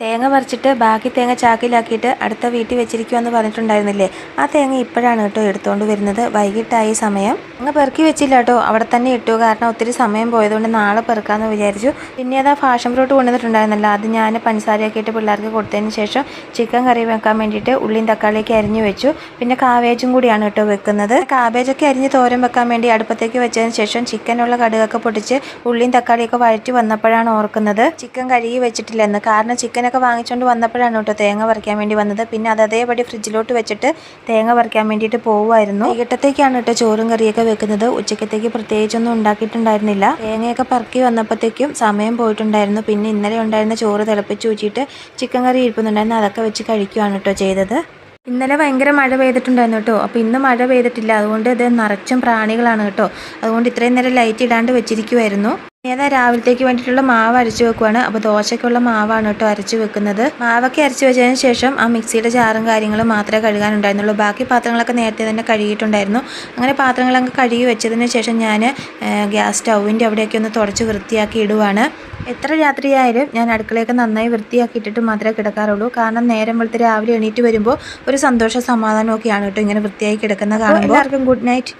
തേങ്ങ പറിച്ചിട്ട് ബാക്കി തേങ്ങ ചാക്കിലാക്കിയിട്ട് അടുത്ത വീട്ടിൽ വെച്ചിരിക്കുമെന്ന് പറഞ്ഞിട്ടുണ്ടായിരുന്നില്ലേ, ആ തേങ്ങ ഇപ്പോഴാണ് കേട്ടോ എടുത്തുകൊണ്ട് വരുന്നത്. വൈകിട്ടായി സമയം. തേങ്ങ പെറുക്കി വെച്ചില്ല കേട്ടോ, അവിടെ തന്നെ ഇട്ടു. കാരണം ഒത്തിരി സമയം പോയതുകൊണ്ട് നാളെ പെറുക്കാമെന്ന് വിചാരിച്ചു. പിന്നെ അതാ ഫാഷൻ ഫ്രൂട്ട് കൊണ്ടുവന്നിട്ടുണ്ടായിരുന്നല്ലോ, അത് ഞാൻ പഞ്ചസാരയാക്കിയിട്ട് പിള്ളേർക്ക് കൊടുത്തതിന് ശേഷം ചിക്കൻ കറി വെക്കാൻ വേണ്ടിയിട്ട് ഉള്ളിയും തക്കാളിയൊക്കെ അരിഞ്ഞു വെച്ചു. പിന്നെ കാവേജും കൂടിയാണ് കേട്ടോ വെക്കുന്നത്. കാവേജൊക്കെ അരിഞ്ഞ് തോരൻ വെക്കാൻ വേണ്ടി അടുപ്പത്തേക്ക് വെച്ചതിന് ശേഷം ചിക്കനുള്ള കടുകൊക്കെ പൊട്ടിച്ച് ഉള്ളിയും തക്കാളിയൊക്കെ വഴറ്റി വന്നപ്പോഴാണ് ഓർക്കുന്നത് ചിക്കൻ കഴുകി വെച്ചിട്ടില്ലെന്ന്. കാരണം ചിക്കൻ വാങ്ങിച്ചുകൊണ്ട് വന്നപ്പോഴാണ് കേട്ടോ തേങ്ങ പറിക്കാൻ വേണ്ടി വന്നത്. പിന്നെ അത് അതേപടി ഫ്രിഡ്ജിലോട്ട് വെച്ചിട്ട് തേങ്ങ പറിക്കാൻ വേണ്ടിയിട്ട് പോകുമായിരുന്നു. വൈകിട്ടത്തേക്കാണ് കേട്ടോ ചോറും കറിയൊക്കെ വെക്കുന്നത്. ഉച്ചക്കത്തേക്ക് പ്രത്യേകിച്ചൊന്നും ഉണ്ടാക്കിയിട്ടുണ്ടായിരുന്നില്ല. തേങ്ങയൊക്കെ പറക്കി വന്നപ്പോഴത്തേക്കും സമയം പോയിട്ടുണ്ടായിരുന്നു. പിന്നെ ഇന്നലെ ഉണ്ടായിരുന്ന ചോറ് തിളപ്പിച്ച് ഊറ്റിയിട്ട് ചിക്കൻ കറി ഇരിക്കുന്നുണ്ടായിരുന്നു, അതൊക്കെ വെച്ച് കഴിക്കുകയാണ് കേട്ടോ ചെയ്തത്. ഇന്നലെ ഭയങ്കര മഴ പെയ്തിട്ടുണ്ടായിരുന്നു കേട്ടോ. അപ്പോൾ ഇന്ന് മഴ പെയ്തിട്ടില്ല, അതുകൊണ്ട് ഇത് നിറച്ചും പ്രാണികളാണ് കേട്ടോ. അതുകൊണ്ട് ഇത്രയും നേരം ലൈറ്റ് ഇടാണ്ട് വെച്ചിരിക്കുമായിരുന്നു. ഏതാ രാവിലത്തേക്ക് വേണ്ടിയിട്ടുള്ള മാവ് അരച്ച് വെക്കുവാണ്. അപ്പോൾ ദോശയ്ക്കുള്ള മാവാണ് കേട്ടോ അരച്ച് വെക്കുന്നത്. മാവൊക്കെ അരച്ച് വെച്ചതിന് ശേഷം ആ മിക്സിയുടെ ജാറും കാര്യങ്ങളും മാത്രമേ കഴുകാനുണ്ടായിരുന്നുള്ളൂ. ബാക്കി പാത്രങ്ങളൊക്കെ നേരത്തെ തന്നെ കഴുകിയിട്ടുണ്ടായിരുന്നു. അങ്ങനെ പാത്രങ്ങളൊക്കെ കഴുകി വെച്ചതിന് ശേഷം ഞാൻ ഗ്യാസ് സ്റ്റൗവിൻ്റെ അവിടെയൊക്കെ ഒന്ന് തുടച്ച് വൃത്തിയാക്കി ഇടുവാണ്. എത്ര രാത്രിയായാലും ഞാൻ അടുക്കളയൊക്കെ നന്നായി വൃത്തിയാക്കി ഇട്ടിട്ട് മാത്രമേ കിടക്കാറുള്ളൂ. കാരണം നേരം വെളുത്ത് രാവിലെ എണീറ്റ് വരുമ്പോൾ ഒരു സന്തോഷ സമാധാനമൊക്കെയാണ് കേട്ടോ ഇങ്ങനെ വൃത്തിയായി കിടക്കുന്ന കാണുമ്പോൾ. എല്ലാവർക്കും ഗുഡ് നൈറ്റ്.